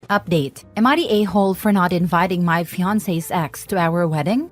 Update. Am I the a-hole for not inviting my fiancé's ex to our wedding?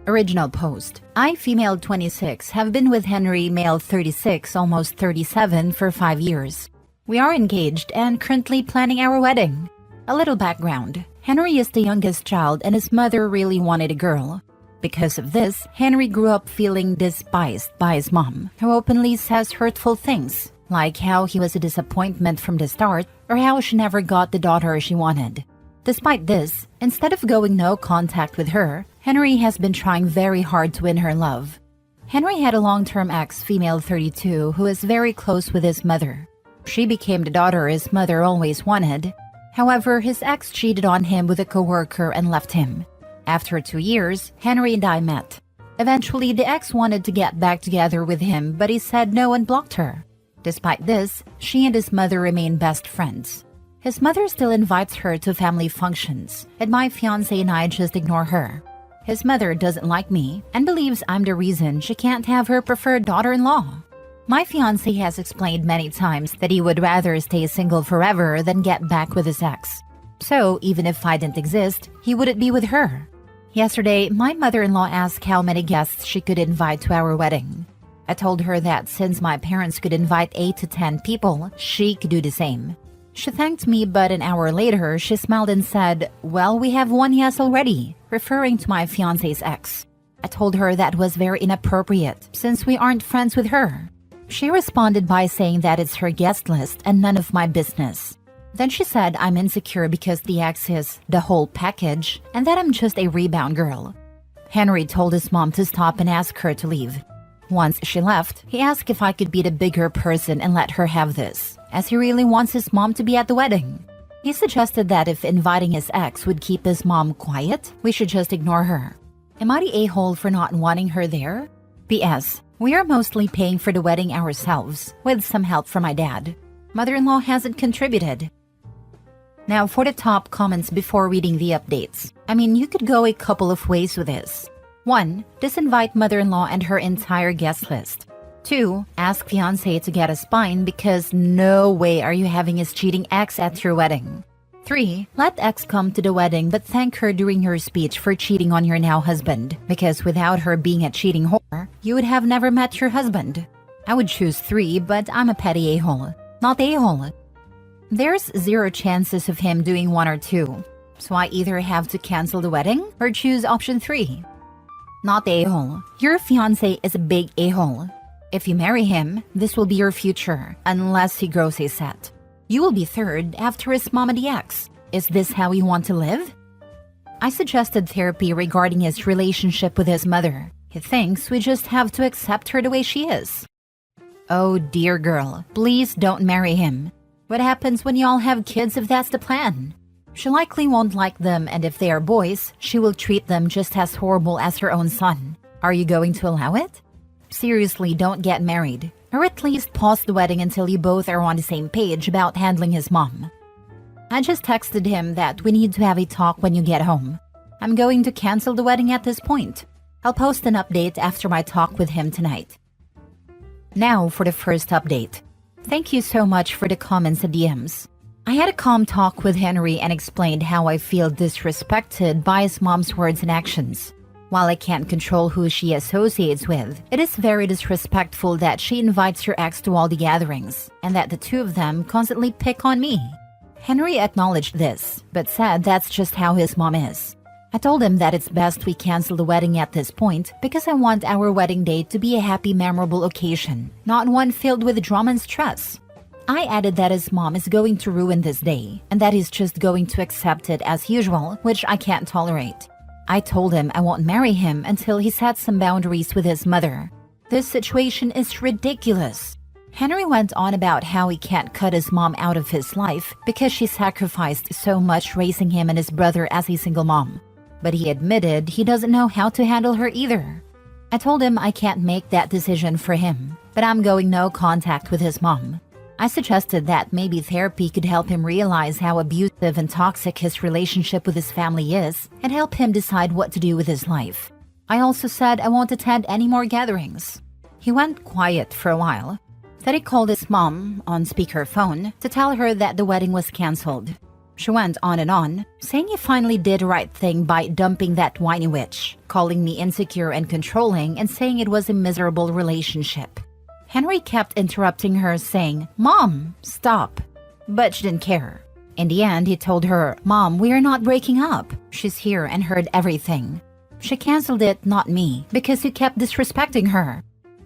Original post. I, female 26, have been with Henry, male 36, almost 37, for 5 years. We are engaged and currently planning our wedding. A little background. Henry is the youngest child and his mother really wanted a girl. Because of this, Henry grew up feeling despised by his mom, who openly says hurtful things, like how he was a disappointment from the start or how she never got the daughter she wanted. Despite this, instead of going no contact with her, Henry has been trying very hard to win her love. Henry had a long-term ex, female 32, who is very close with his mother. She became the daughter his mother always wanted. However, his ex cheated on him with a coworker and left him. After 2 years, Henry and I met. Eventually, the ex wanted to get back together with him, but he said no and blocked her. Despite this, she and his mother remain best friends. His mother still invites her to family functions, and my fiancé and I just ignore her. His mother doesn't like me and believes I'm the reason she can't have her preferred daughter-in-law. My fiancé has explained many times that he would rather stay single forever than get back with his ex. So, even if I didn't exist, he wouldn't be with her. Yesterday, my mother-in-law asked how many guests she could invite to our wedding. I told her that since my parents could invite 8 to 10 people, she could do the same. She thanked me, but an hour later, she smiled and said, "Well, we have one yes already," referring to my fiancé's ex. I told her that was very inappropriate, since we aren't friends with her. She responded by saying that it's her guest list and none of my business. Then she said I'm insecure because the ex is the whole package and that I'm just a rebound girl. Henry told his mom to stop and ask her to leave. Once she left, he asked if I could be the bigger person and let her have this, as he really wants his mom to be at the wedding. He suggested that if inviting his ex would keep his mom quiet, we should just ignore her. Am I the a-hole for not wanting her there? P.S. We are mostly paying for the wedding ourselves, with some help from my dad. Mother-in-law hasn't contributed. Now for the top comments before reading the updates. I mean, you could go a couple of ways with this. 1. Disinvite mother-in-law and her entire guest list. 2. Ask fiancé to get a spine because no way are you having his cheating ex at your wedding. 3. Let ex come to the wedding but thank her during her speech for cheating on your now husband, because without her being a cheating whore, you would have never met your husband. I would choose 3, but I'm a petty a-hole. Not a-hole. There's 0 chances of him doing 1 or 2, so I either have to cancel the wedding or choose option 3. Not a-hole. Your fiancé is a big a-hole. If you marry him, this will be your future, unless he grows a set. You will be third after his mom and the ex. Is this how you want to live? I suggested therapy regarding his relationship with his mother. He thinks we just have to accept her the way she is. Oh dear girl, please don't marry him. What happens when y'all have kids if that's the plan? She likely won't like them, and if they are boys, she will treat them just as horrible as her own son. Are you going to allow it? Seriously, don't get married. Or at least pause the wedding until you both are on the same page about handling his mom. I just texted him that we need to have a talk when you get home. I'm going to cancel the wedding at this point. I'll post an update after my talk with him tonight. Now for the first update. Thank you so much for the comments and DMs. I had a calm talk with Henry and explained how I feel disrespected by his mom's words and actions. While I can't control who she associates with, it is very disrespectful that she invites her ex to all the gatherings, and that the two of them constantly pick on me. Henry acknowledged this, but said that's just how his mom is. I told him that it's best we cancel the wedding at this point because I want our wedding day to be a happy, memorable occasion, not one filled with drama and stress. I added that his mom is going to ruin this day, and that he's just going to accept it as usual, which I can't tolerate. I told him I won't marry him until he sets some boundaries with his mother. This situation is ridiculous. Henry went on about how he can't cut his mom out of his life because she sacrificed so much raising him and his brother as a single mom. But he admitted he doesn't know how to handle her either. I told him I can't make that decision for him, but I'm going no contact with his mom. I suggested that maybe therapy could help him realize how abusive and toxic his relationship with his family is and help him decide what to do with his life. I also said I won't attend any more gatherings. He went quiet for a while. Then he called his mom on speakerphone to tell her that the wedding was canceled. She went on, saying he finally did the right thing by dumping that whiny witch, calling me insecure and controlling, and saying it was a miserable relationship. Henry kept interrupting her, saying, "Mom, stop." But she didn't care. In the end, he told her, "Mom, we are not breaking up. She's here and heard everything." She canceled it, not me, because you kept disrespecting her.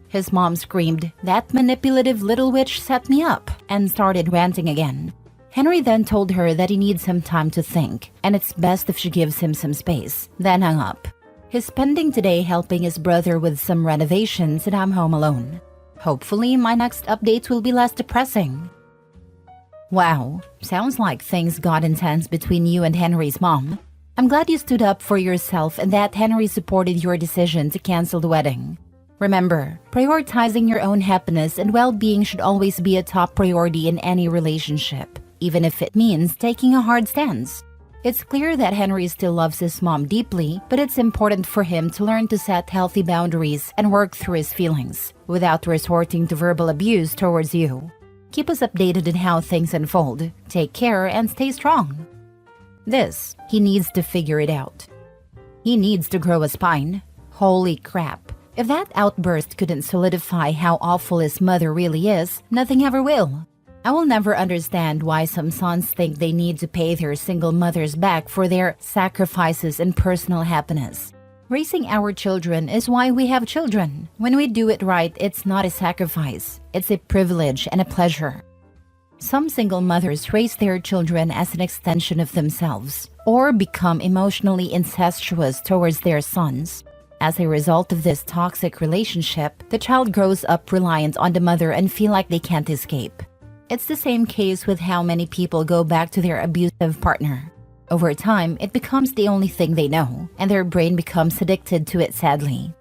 His mom screamed, "That manipulative little witch set me up," and started ranting again. Henry then told her that he needs some time to think, and it's best if she gives him some space, then hung up. He's spending today helping his brother with some renovations, and I'm home alone. Hopefully, my next update will be less depressing. Wow, sounds like things got intense between you and Henry's mom. I'm glad you stood up for yourself and that Henry supported your decision to cancel the wedding. Remember, prioritizing your own happiness and well-being should always be a top priority in any relationship, even if it means taking a hard stance. It's clear that Henry still loves his mom deeply, but it's important for him to learn to set healthy boundaries and work through his feelings, without resorting to verbal abuse towards you. Keep us updated on how things unfold. Take care and stay strong. He needs to figure it out. He needs to grow a spine. Holy crap. If that outburst couldn't solidify how awful his mother really is, nothing ever will. I will never understand why some sons think they need to pay their single mothers back for their sacrifices and personal happiness. Raising our children is why we have children. When we do it right, it's not a sacrifice. It's a privilege and a pleasure. Some single mothers raise their children as an extension of themselves, or become emotionally incestuous towards their sons. As a result of this toxic relationship, the child grows up reliant on the mother and feel like they can't escape. It's the same case with how many people go back to their abusive partner. Over time, it becomes the only thing they know, and their brain becomes addicted to it sadly.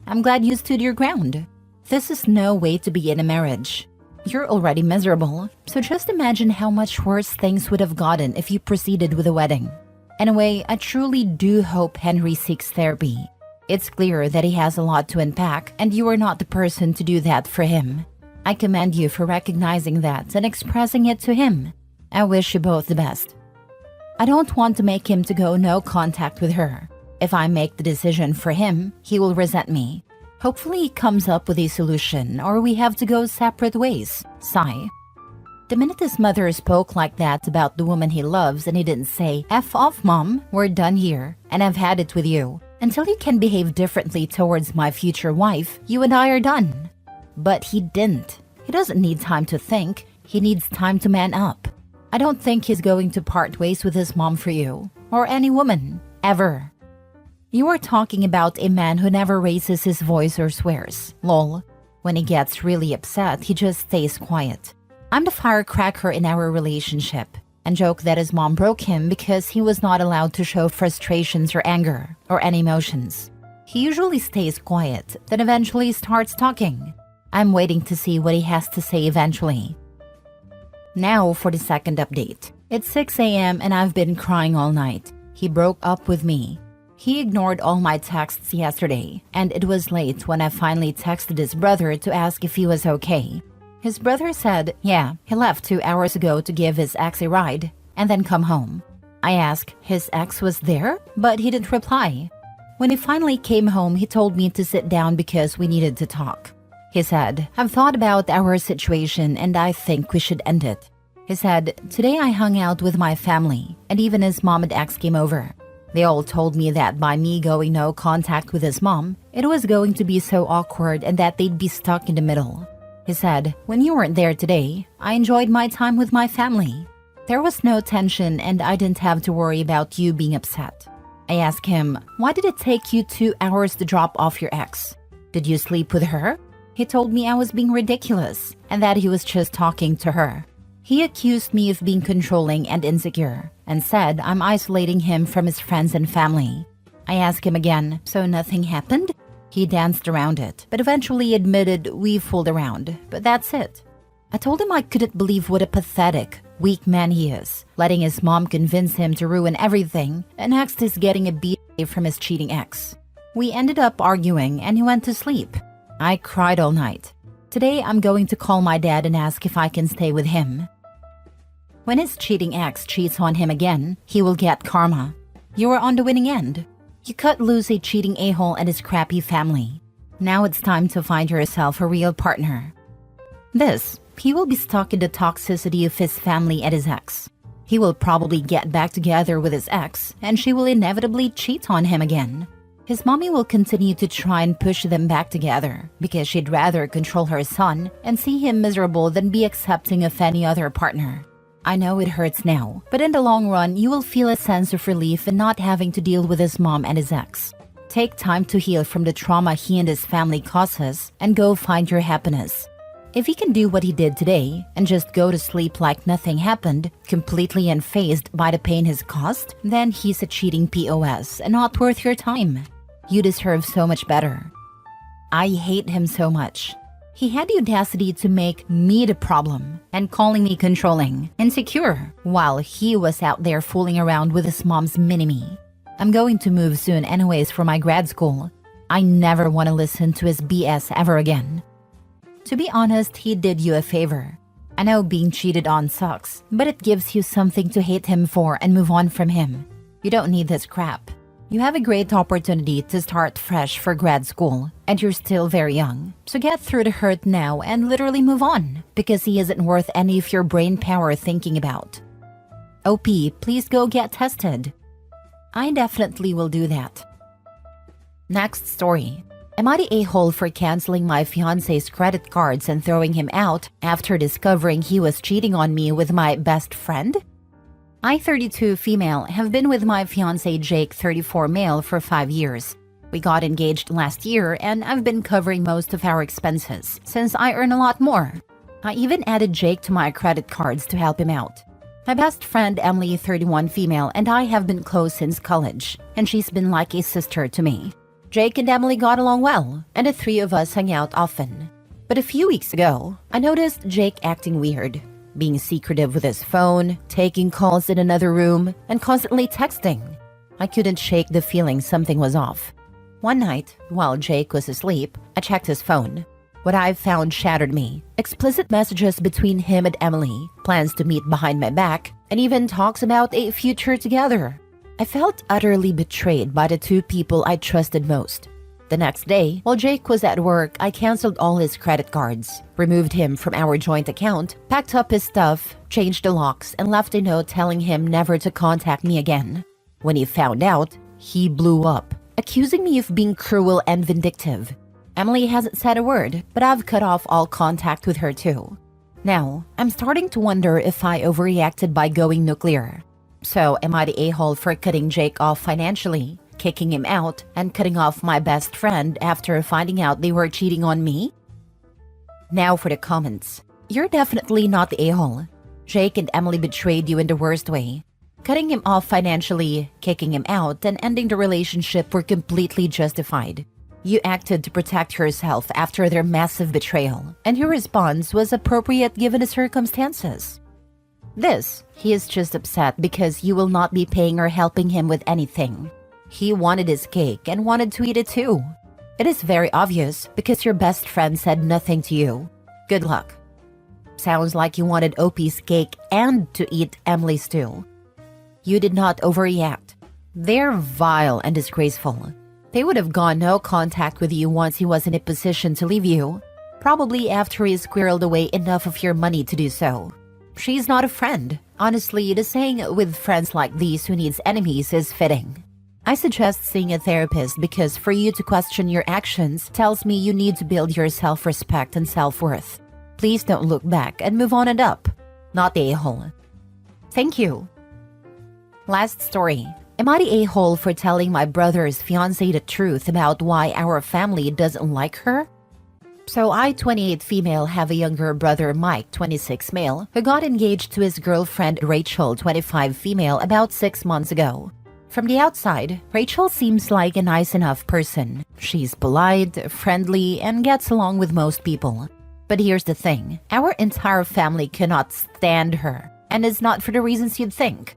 I'm glad you stood your ground. This is no way to be in a marriage. You're already miserable, so just imagine how much worse things would have gotten if you proceeded with a wedding. Anyway, I truly do hope Henry seeks therapy. It's clear that he has a lot to unpack, and you are not the person to do that for him. I commend you for recognizing that and expressing it to him. I wish you both the best. I don't want to make him to go no contact with her. If I make the decision for him, he will resent me. Hopefully he comes up with a solution, or we have to go separate ways. Sigh. The minute his mother spoke like that about the woman he loves and he didn't say, "F off, Mom, we're done here, and I've had it with you. Until you can behave differently towards my future wife, you and I are done." But he didn't. He doesn't need time to think. He needs time to man up. I don't think he's going to part ways with his mom for you, or any woman, ever. You are talking about a man who never raises his voice or swears. Lol. When he gets really upset, he just stays quiet. I'm the firecracker in our relationship, and joke that his mom broke him because he was not allowed to show frustrations or anger, or any emotions. He usually stays quiet, then eventually starts talking. I'm waiting to see what he has to say eventually. Now for the second update. It's 6 a.m. and I've been crying all night. He broke up with me. He ignored all my texts yesterday, and it was late when I finally texted his brother to ask if he was okay. His brother said, yeah, he left 2 hours ago to give his ex a ride, and then come home. I asked his ex was there, but he didn't reply. When he finally came home, he told me to sit down because we needed to talk. He said, I've thought about our situation and I think we should end it. He said, today I hung out with my family, and even his mom and ex came over. They all told me that by me going no contact with his mom, it was going to be so awkward and that they'd be stuck in the middle. He said, when you weren't there today, I enjoyed my time with my family. There was no tension and I didn't have to worry about you being upset. I asked him, why did it take you 2 hours to drop off your ex? Did you sleep with her? He told me I was being ridiculous and that he was just talking to her. He accused me of being controlling and insecure and said I'm isolating him from his friends and family. I asked him again, so nothing happened? He danced around it, but eventually admitted we fooled around, but that's it. I told him I couldn't believe what a pathetic, weak man he is, letting his mom convince him to ruin everything, and next is getting a beat from his cheating ex. We ended up arguing and he went to sleep. I cried all night. Today I'm going to call my dad and ask if I can stay with him. When his cheating ex cheats on him again, he will get karma. You are on the winning end. You cut loose a cheating a-hole and his crappy family. Now it's time to find yourself a real partner. He will be stuck in the toxicity of his family and his ex. He will probably get back together with his ex, and she will inevitably cheat on him again. His mommy will continue to try and push them back together because she'd rather control her son and see him miserable than be accepting of any other partner. I know it hurts now, but in the long run, you will feel a sense of relief in not having to deal with his mom and his ex. Take time to heal from the trauma he and his family causes and go find your happiness. If he can do what he did today and just go to sleep like nothing happened, completely unfazed by the pain he's caused, then he's a cheating POS and not worth your time. You deserve so much better. I hate him so much. He had the audacity to make me the problem and calling me controlling, insecure, while he was out there fooling around with his mom's mini-me. I'm going to move soon anyways for my grad school. I never want to listen to his BS ever again. To be honest, he did you a favor. I know being cheated on sucks, but it gives you something to hate him for and move on from him. You don't need this crap. You have a great opportunity to start fresh for grad school, and you're still very young. So get through the hurt now and literally move on, because he isn't worth any of your brain power thinking about. OP, please go get tested. I definitely will do that. Next story. Am I the a-hole for canceling my fiancé's credit cards and throwing him out after discovering he was cheating on me with my best friend? I, 32 female, have been with my fiancé Jake, 34 male, for 5 years. We got engaged last year and I've been covering most of our expenses since I earn a lot more. I even added Jake to my credit cards to help him out. My best friend Emily, 31 female, and I have been close since college, and she's been like a sister to me. Jake and Emily got along well, and the three of us hung out often. But a few weeks ago, I noticed Jake acting weird. Being secretive with his phone, taking calls in another room, and constantly texting. I couldn't shake the feeling something was off. One night, while Jake was asleep, I checked his phone. What I found shattered me. Explicit messages between him and Emily, plans to meet behind my back, and even talks about a future together. I felt utterly betrayed by the two people I trusted most. The next day, while Jake was at work, I canceled all his credit cards, removed him from our joint account, packed up his stuff, changed the locks, and left a note telling him never to contact me again. When he found out, he blew up, accusing me of being cruel and vindictive. Emily hasn't said a word, but I've cut off all contact with her too. Now, I'm starting to wonder if I overreacted by going nuclear. So, am I the a-hole for cutting Jake off financially, kicking him out, and cutting off my best friend after finding out they were cheating on me? Now for the comments. You're definitely not the a-hole. Jake and Emily betrayed you in the worst way. Cutting him off financially, kicking him out, and ending the relationship were completely justified. You acted to protect yourself after their massive betrayal, and your response was appropriate given the circumstances. He is just upset because you will not be paying or helping him with anything. He wanted his cake and wanted to eat it too. It is very obvious because your best friend said nothing to you. Good luck. Sounds like you wanted OP's cake and to eat Emily's too. You did not overreact. They're vile and disgraceful. They would have gone no contact with you once he was in a position to leave you, probably after he squirreled away enough of your money to do so. She's not a friend. Honestly, the saying with friends like these who needs enemies is fitting. I suggest seeing a therapist because for you to question your actions tells me you need to build your self-respect and self-worth. Please don't look back and move on and up. Not the a-hole. Thank you. Last story. Am I the a-hole for telling my brother's fiancé the truth about why our family doesn't like her? So I, 28 female, have a younger brother, Mike, 26 male, who got engaged to his girlfriend, Rachel, 25 female, about 6 months ago. From the outside, Rachel seems like a nice enough person. She's polite, friendly, and gets along with most people. But here's the thing, our entire family cannot stand her, and it's not for the reasons you'd think.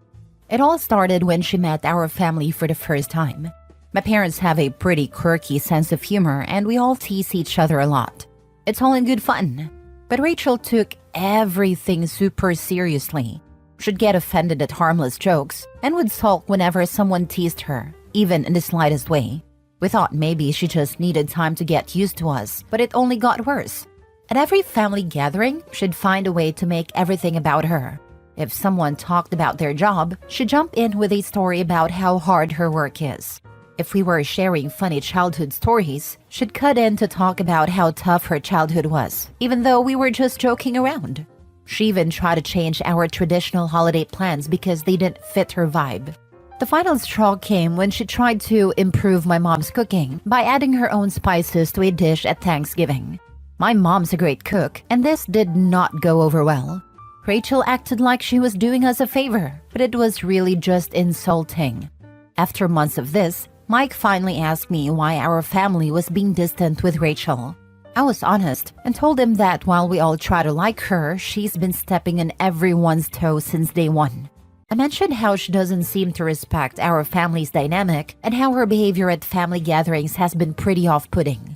It all started when she met our family for the first time. My parents have a pretty quirky sense of humor and we all tease each other a lot. It's all in good fun. But Rachel took everything super seriously. She'd get offended at harmless jokes and would sulk whenever someone teased her, even in the slightest way. We thought maybe she just needed time to get used to us, but it only got worse. At every family gathering, she'd find a way to make everything about her. If someone talked about their job, she'd jump in with a story about how hard her work is. If we were sharing funny childhood stories, she'd cut in to talk about how tough her childhood was, even though we were just joking around. She even tried to change our traditional holiday plans because they didn't fit her vibe. The final straw came when she tried to improve my mom's cooking by adding her own spices to a dish at Thanksgiving. My mom's a great cook, and this did not go over well. Rachel acted like she was doing us a favor, but it was really just insulting. After months of this, Mike finally asked me why our family was being distant with Rachel. I was honest and told him that while we all try to like her, she's been stepping on everyone's toes since day one. I mentioned how she doesn't seem to respect our family's dynamic and how her behavior at family gatherings has been pretty off-putting.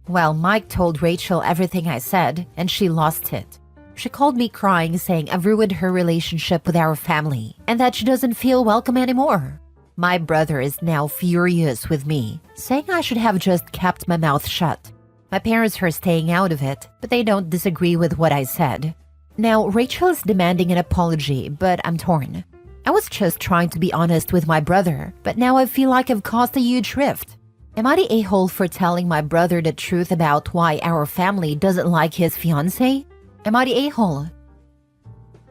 Well, Mike told Rachel everything I said, and she lost it. She called me crying, saying I've ruined her relationship with our family and that she doesn't feel welcome anymore. My brother is now furious with me, saying I should have just kept my mouth shut. My parents are staying out of it, but they don't disagree with what I said. Now, Rachel is demanding an apology, but I'm torn. I was just trying to be honest with my brother, but now I feel like I've caused a huge rift. Am I the a-hole for telling my brother the truth about why our family doesn't like his fiancé? Am I the a-hole?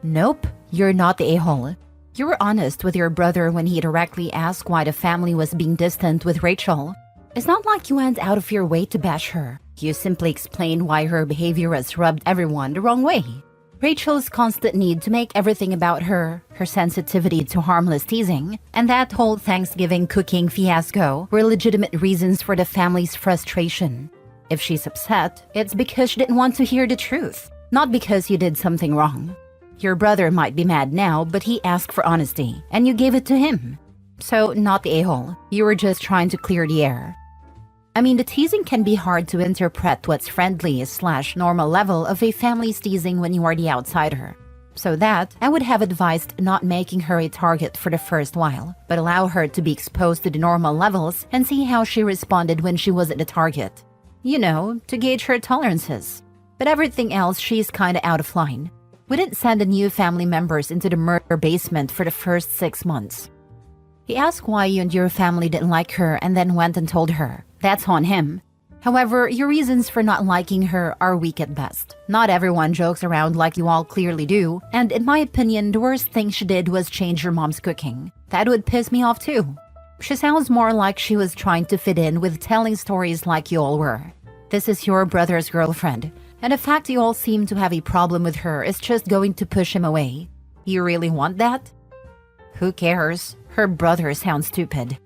Nope, you're not the a-hole. You were honest with your brother when he directly asked why the family was being distant with Rachel. It's not like you went out of your way to bash her. You simply explained why her behavior has rubbed everyone the wrong way. Rachel's constant need to make everything about her, her sensitivity to harmless teasing, and that whole Thanksgiving cooking fiasco were legitimate reasons for the family's frustration. If she's upset, it's because she didn't want to hear the truth, not because you did something wrong. Your brother might be mad now, but he asked for honesty, and you gave it to him. So, not the a-hole. You were just trying to clear the air. I mean, the teasing can be hard to interpret what's friendly/normal level of a family's teasing when you are the outsider. So that, I would have advised not making her a target for the first while, but allow her to be exposed to the normal levels and see how she responded when she wasn't the target. You know, to gauge her tolerances. But everything else, she's kinda out of line. We didn't send the new family members into the murder basement for the first 6 months. He asked why you and your family didn't like her and then went and told her. That's on him. However, your reasons for not liking her are weak at best. Not everyone jokes around like you all clearly do, and in my opinion, the worst thing she did was change your mom's cooking. That would piss me off too. She sounds more like she was trying to fit in with telling stories like you all were. This is your brother's girlfriend, and the fact you all seem to have a problem with her is just going to push him away. You really want that? Who cares? Her brother sounds stupid.